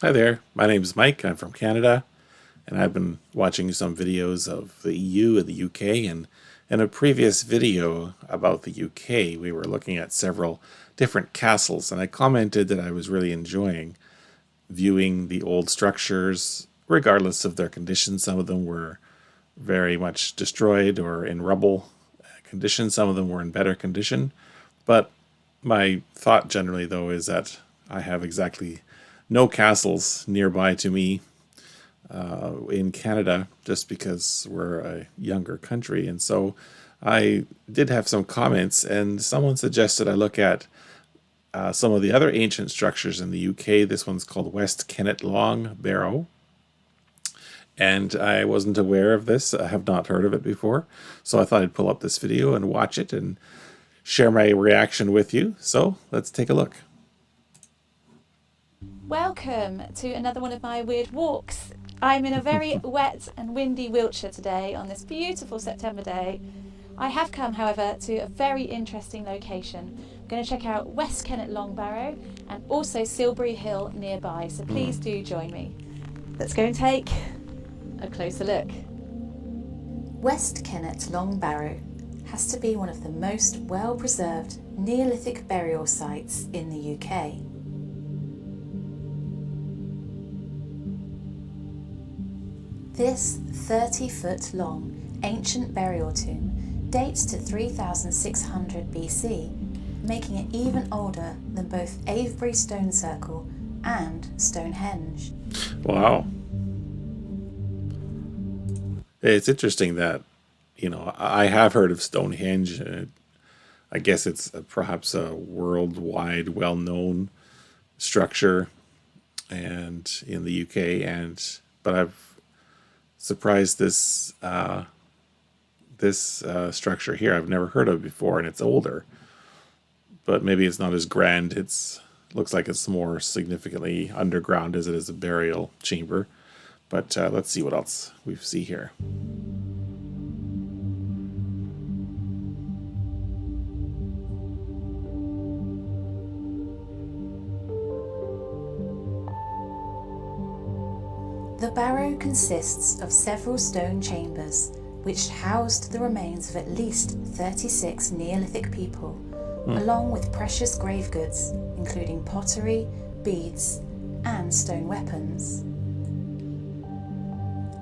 Hi there, my name is Mike. I'm from Canada, and I've been watching some videos of the EU and the UK. And in a previous video about the UK, we were looking at several different castles, and I commented that I was really enjoying viewing the old structures, regardless of their condition. Some of them were very much destroyed or in rubble condition, some of them were in better condition. But my thought generally, though, is that I have exactly no castles nearby to me in Canada, just because we're a younger country. And so I did have some comments, and someone suggested I look at some of the other ancient structures in the UK. This one's called West Kennet Long Barrow. And I wasn't aware of this. I have not heard of it before. So I thought I'd pull up this video and watch it and share my reaction with you. So let's take a look. Welcome to another one of my weird walks. I'm in a very wet and windy Wiltshire today on this beautiful September day. I have come, however, to a very interesting location. I'm going to check out West Kennet Long Barrow and also Silbury Hill nearby, so please do join me. Let's go and take a closer look. West Kennet Long Barrow has to be one of the most well-preserved Neolithic burial sites in the UK. This 30-foot long ancient burial tomb dates to 3600 BC, making it even older than both Avebury Stone Circle and Stonehenge. Wow. It's interesting that, I have heard of Stonehenge. I guess it's perhaps a worldwide well-known structure and in the UK, but I've surprised this structure here I've never heard of before, and it's older, but maybe it's not as grand. Looks like it's more significantly underground as it is a burial chamber. But let's see what else we see here. The barrow consists of several stone chambers which housed the remains of at least 36 Neolithic people, along with precious grave goods, including pottery, beads, and stone weapons.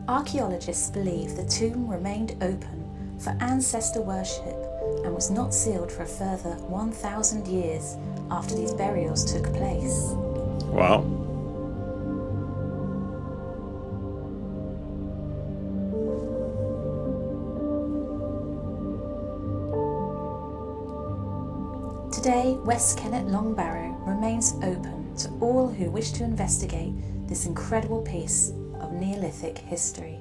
Archaeologists believe the tomb remained open for ancestor worship and was not sealed for a further 1,000 years after these burials took place. Wow. Today, West Kennet Long Barrow remains open to all who wish to investigate this incredible piece of Neolithic history.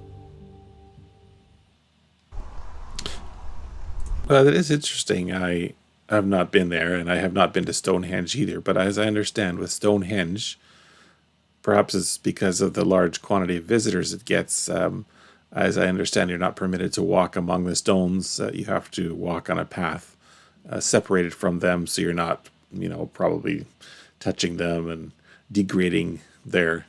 Well, it is interesting. I have not been there, and I have not been to Stonehenge either. But as I understand, with Stonehenge, perhaps it's because of the large quantity of visitors it gets. As I understand, you're not permitted to walk among the stones. You have to walk on a path separated from them, so you're not, probably touching them and degrading their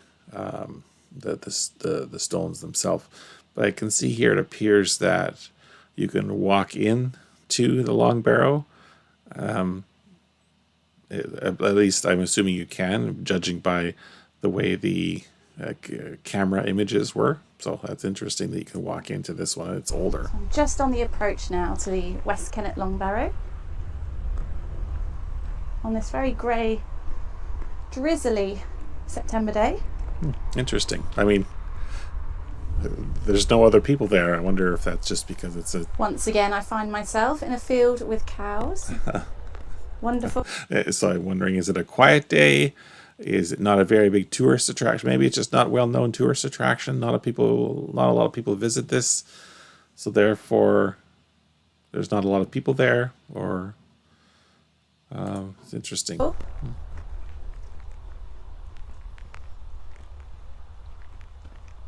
the stones themselves. But I can see here it appears that you can walk in to the Long Barrow. At least I'm assuming you can, judging by the way the camera images were. So that's interesting that you can walk into this one. It's older. I'm just on the approach now to the West Kennet Long Barrow. On this very grey, drizzly September day. Interesting. I mean, there's no other people there. I wonder if that's just because it's a... Once again, I find myself in a field with cows. Wonderful. So I'm wondering, is it a quiet day? Is it not a very big tourist attraction? Maybe it's just not well-known tourist attraction. Not a lot of people visit this, so therefore there's not a lot of people there. Or it's interesting. Oh.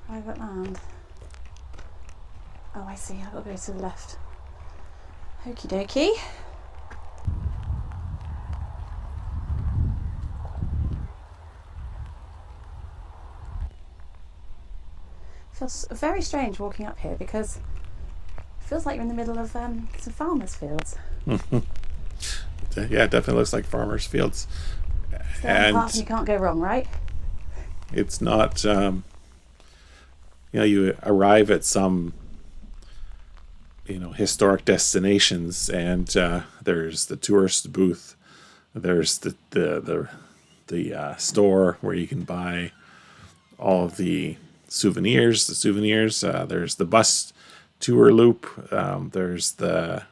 Private land. Oh, I see. I've got to go to the left. Okie dokie. feels very strange walking up here because it feels like you're in the middle of some farmers' fields. Yeah, it definitely looks like farmers' fields. Stay on the path and you can't go wrong, right? It's not, you arrive at some, historic destinations, and there's the tourist booth, there's the store where you can buy all of the souvenirs. There's the bus tour loop. There's the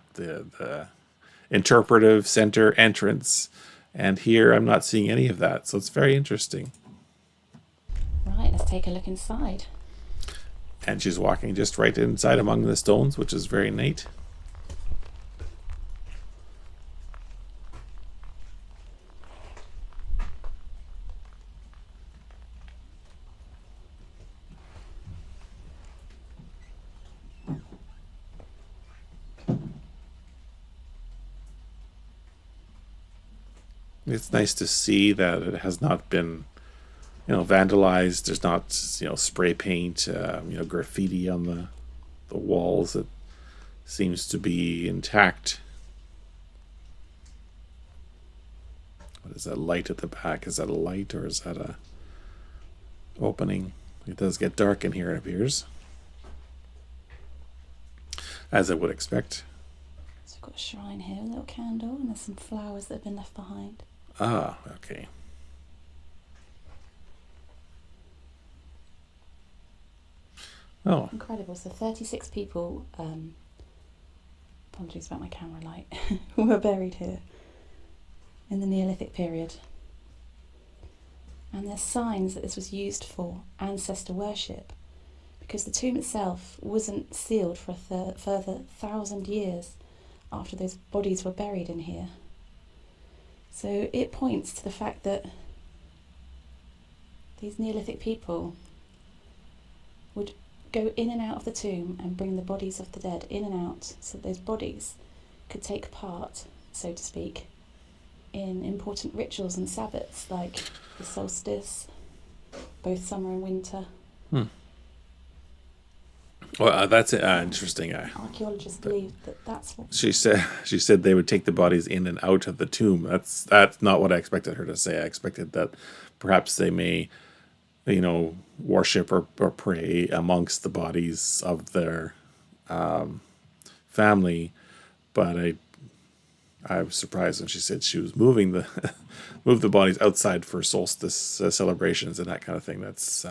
interpretive center entrance, and here I'm not seeing any of that. So it's very interesting. Right, let's take a look inside. And she's walking just right inside among the stones, which is very neat. It's nice to see that it has not been, vandalized. There's not, spray paint, graffiti on the walls. It seems to be intact. What is that light at the back? Is that a light or is that a opening? It does get dark in here, it appears, as I would expect. So we've got a shrine here, a little candle, and there's some flowers that have been left behind. Ah, okay. Oh. Incredible. So 36 people, apologies about my camera light, were buried here in the Neolithic period. And there's signs that this was used for ancestor worship because the tomb itself wasn't sealed for a further 1,000 years after those bodies were buried in here. So it points to the fact that these Neolithic people would go in and out of the tomb and bring the bodies of the dead in and out so that those bodies could take part, so to speak, in important rituals and Sabbats like the solstice, both summer and winter. Well, that's interesting. Archaeologists believe that that's what She said they would take the bodies in and out of the tomb. That's not what I expected her to say. I expected that perhaps they may, worship or pray amongst the bodies of their family. But I was surprised when she said she was moving the bodies outside for solstice celebrations and that kind of thing. That's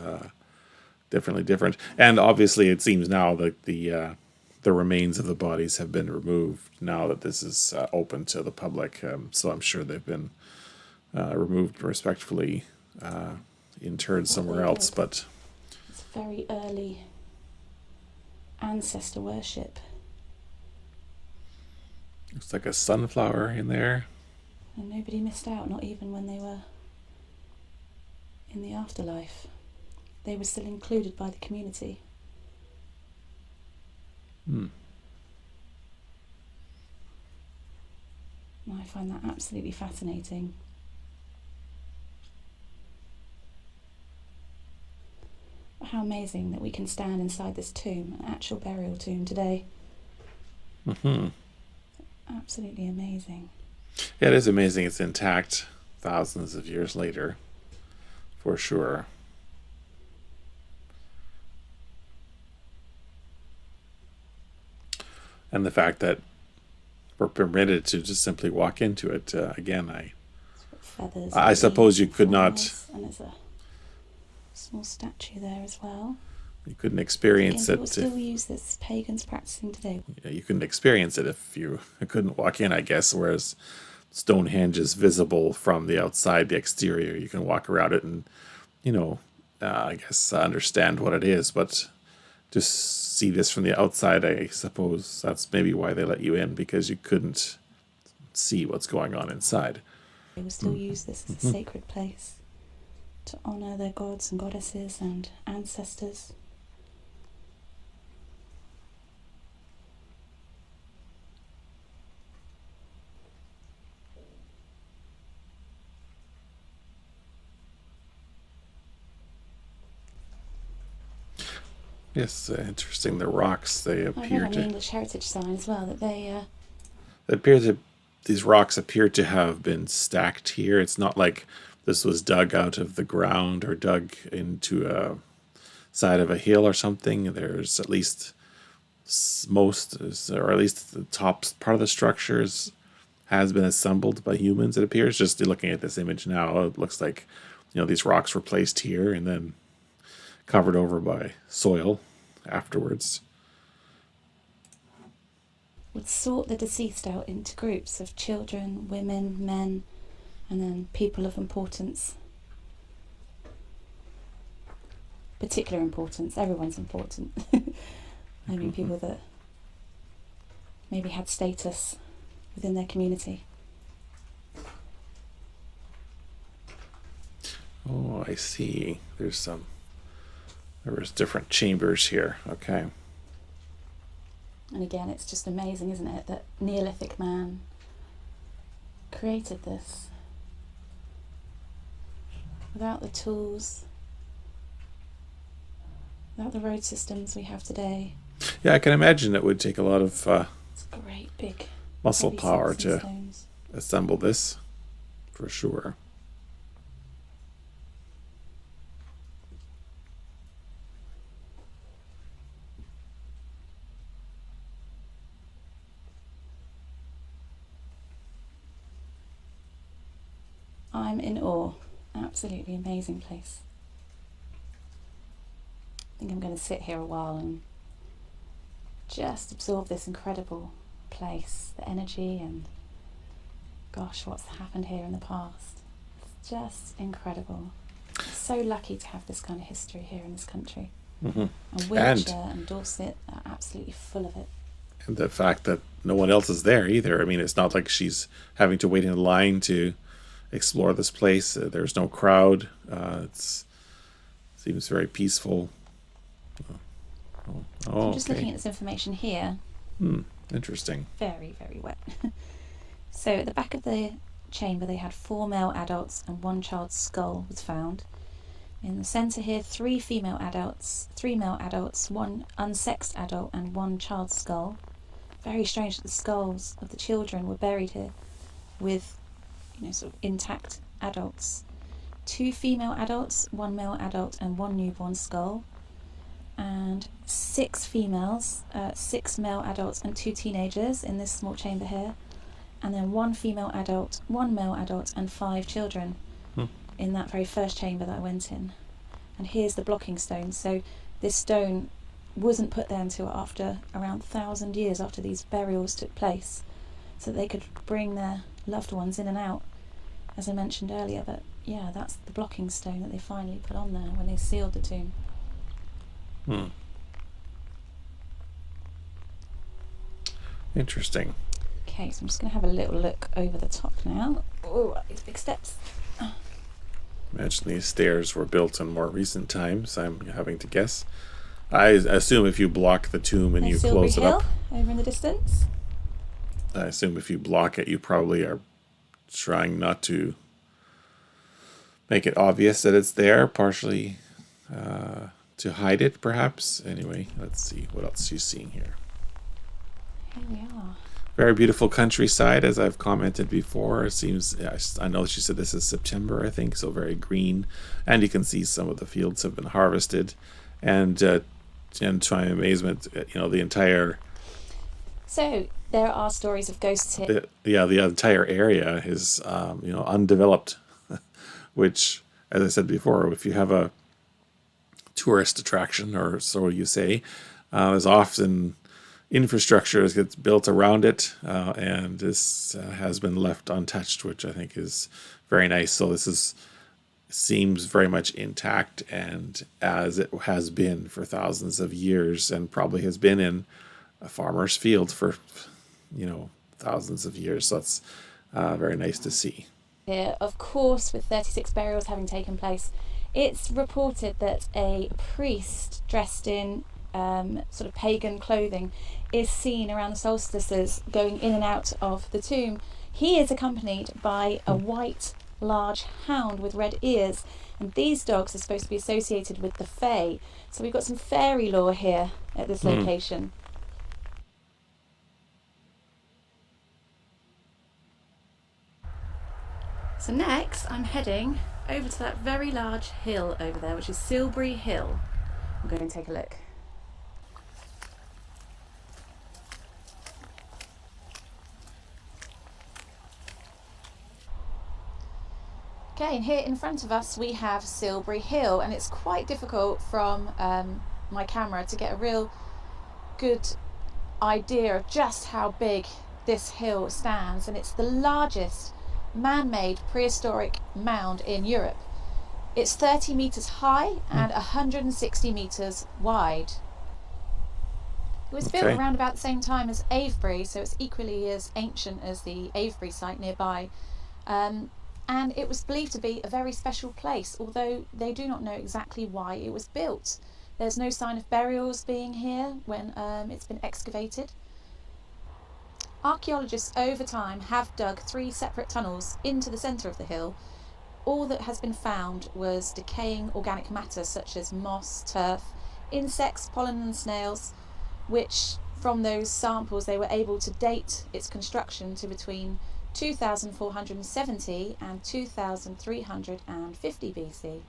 definitely different. And obviously, it seems now that the remains of the bodies have been removed now that this is open to the public. So I'm sure they've been removed respectfully, interred somewhere else. But it's very early ancestor worship. Looks like a sunflower in there. And nobody missed out, not even when they were in the afterlife. They were still included by the community. I find that absolutely fascinating. How amazing that we can stand inside this tomb, an actual burial tomb today. Absolutely amazing. Yeah, it is amazing. It's intact thousands of years later, for sure. And the fact that we're permitted to just simply walk into it, again, feathers. I suppose you could not. And there's a small statue there as well. You couldn't experience People it. still use this, pagans practicing today. You couldn't experience it if you couldn't walk in, I guess. Whereas Stonehenge is visible from the outside, the exterior. You can walk around it and, I guess understand what it is. But just see this from the outside, I suppose that's maybe why they let you in, because you couldn't see what's going on inside. They will still use this as a sacred place to honour their gods and goddesses and ancestors. Yes, interesting. The rocks, they I appear read on the to English heritage sign as well that they these rocks appear to have been stacked here. It's not like this was dug out of the ground or dug into a side of a hill or something. There's at least or at least the top part of the structures has been assembled by humans. It appears, just looking at this image now, it looks like, these rocks were placed here and then covered over by soil afterwards. would sort the deceased out into groups of children, women, men, and then people of importance. Particular importance. Everyone's important. I mean, people that maybe had status within their community. Oh, I see. There was different chambers here. Okay. And again, it's just amazing, isn't it, that Neolithic man created this without the tools, without the road systems we have today. Yeah, I can imagine it would take a lot of It's a great big muscle heavy power sandstone to stones. assemble this, for sure. I'm in awe. Absolutely amazing place. I think I'm going to sit here a while and just absorb this incredible place, the energy, and gosh, what's happened here in the past. It's just incredible. I'm so lucky to have this kind of history here in this country. Mm-hmm. And Wiltshire and Dorset are absolutely full of it. And the fact that no one else is there either. I mean, it's not like she's having to wait in line to explore this place. There's no crowd. It seems very peaceful. I'm just looking at this information here. Interesting. Very, very wet. So at the back of the chamber they had 4 male adults and 1 child's skull was found. In the centre here, 3 female adults, 3 male adults, 1 unsexed adult and 1 child's skull. Very strange that the skulls of the children were buried here with, sort of intact adults. 2 female adults, 1 male adult and 1 newborn skull. And 6 females, 6 male adults and 2 teenagers in this small chamber here. And then 1 female adult, 1 male adult and 5 children in that very first chamber that I went in. And here's the blocking stone. So this stone wasn't put there until after around 1,000 years after these burials took place, so that they could bring their loved ones in and out, as I mentioned earlier. But yeah, that's the blocking stone that they finally put on there when they sealed the tomb. Interesting. Okay, so I'm just going to have a little look over the top now. Oh, these big steps. Imagine these stairs were built in more recent times, I'm having to guess. I assume if you block the tomb and you Silbury close it Hill up, over in the distance. I assume if you block it, you probably are trying not to make it obvious that it's there, partially to hide it, perhaps. Anyway, let's see what else she's seeing here. Here we are. Very beautiful countryside, as I've commented before. It seems, I know she said this is September, I think, so very green. And you can see some of the fields have been harvested. And to my amazement, the entire... So, there are stories of ghosts here. The entire area is, undeveloped. Which, as I said before, if you have a tourist attraction, or so you say, there's often infrastructure gets built around it, and this has been left untouched, which I think is very nice. So this seems very much intact, and as it has been for thousands of years, and probably has been in a farmer's field for thousands of years. So that's very nice to see. Here, of course, with 36 burials having taken place, it's reported that a priest dressed in sort of pagan clothing is seen around the solstices going in and out of the tomb. He is accompanied by a white large hound with red ears, And these dogs are supposed to be associated with the Fae. So we've got some fairy lore here at this location. So next I'm heading over to that very large hill over there, which is Silbury Hill. I'm going to take a look. Okay, and here in front of us we have Silbury Hill, and it's quite difficult from my camera to get a real good idea of just how big this hill stands, and it's the largest man-made prehistoric mound in Europe. It's 30 metres high and 160 metres wide. It was built around about the same time as Avebury, so it's equally as ancient as the Avebury site nearby. And it was believed to be a very special place, although they do not know exactly why it was built. There's no sign of burials being here when it's been excavated. Archaeologists over time have dug 3 separate tunnels into the centre of the hill. All that has been found was decaying organic matter such as moss, turf, insects, pollen and snails, which from those samples they were able to date its construction to between 2470 and 2350 BC.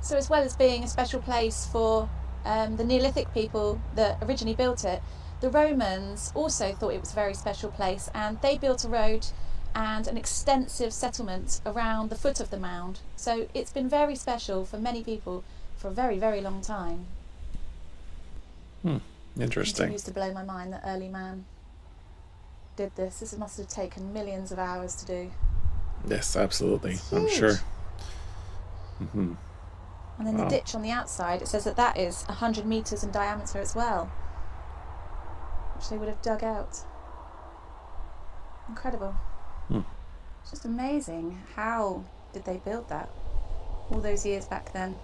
So as well as being a special place for the Neolithic people that originally built it, the Romans also thought it was a very special place, and they built a road and an extensive settlement around the foot of the mound. So it's been very special for many people for a very, very long time. Interesting. It continues to blow my mind that early man did this. This must have taken millions of hours to do. Yes, absolutely. I'm sure. And then the ditch on the outside, it says that that is 100 metres in diameter as well, which they would have dug out. Incredible. It's just amazing. How did they build that all those years back then?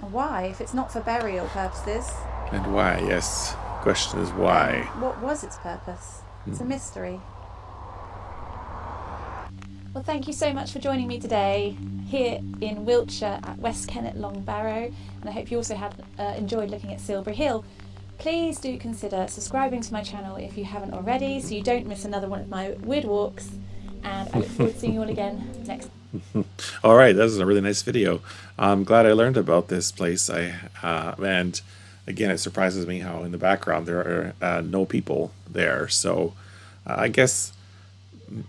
And why, if it's not for burial purposes? And why, yes. Question is why. What was its purpose? It's a mystery. Well, thank you so much for joining me today here in Wiltshire at West Kennet Long Barrow, and I hope you also had enjoyed looking at Silbury Hill. Please do consider subscribing to my channel if you haven't already, so you don't miss another one of my weird walks, and I look forward to seeing you all again next. All right, that was a really nice video. I'm glad I learned about this place. And again, it surprises me how in the background there are no people there. So I guess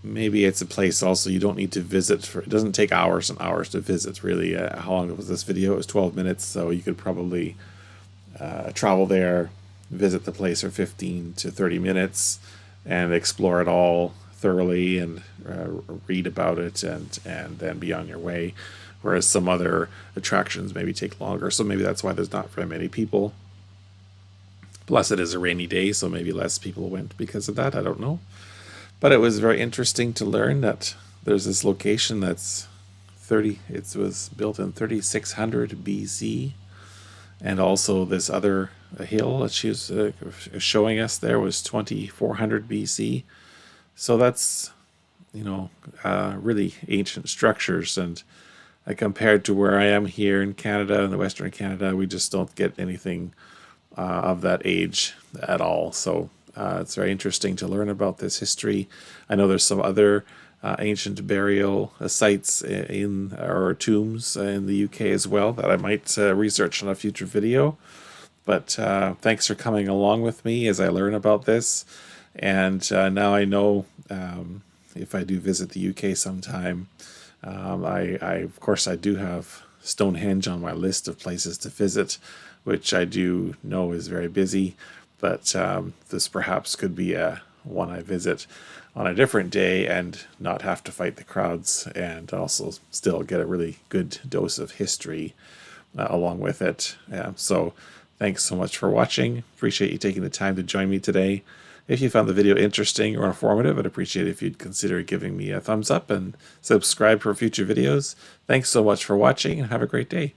maybe it's a place also you don't need to visit. It doesn't take hours and hours to visit, really. How long was this video? It was 12 minutes, so you could probably travel there, visit the place for 15 to 30 minutes, and explore it all thoroughly and read about it and then be on your way. Whereas some other attractions maybe take longer, so maybe that's why there's not very many people. Plus it is a rainy day, so maybe less people went because of that. I don't know. But it was very interesting to learn that there's this location that's it was built in 3600 BC. And also this other hill that she was showing us there was 2400 BC. So that's, really ancient structures. And compared to where I am here in Canada, in the Western Canada, we just don't get anything of that age at all. So it's very interesting to learn about this history. I know there's some other ancient burial sites or tombs in the UK as well that I might research in a future video. But thanks for coming along with me as I learn about this. And now I know if I do visit the UK sometime, of course I do have Stonehenge on my list of places to visit, which I do know is very busy. But this perhaps could be one I visit on a different day and not have to fight the crowds, and also still get a really good dose of history along with it. So thanks so much for watching. Appreciate you taking the time to join me today. If you found the video interesting or informative, I'd appreciate it if you'd consider giving me a thumbs up and subscribe for future videos. Thanks so much for watching, and have a great day.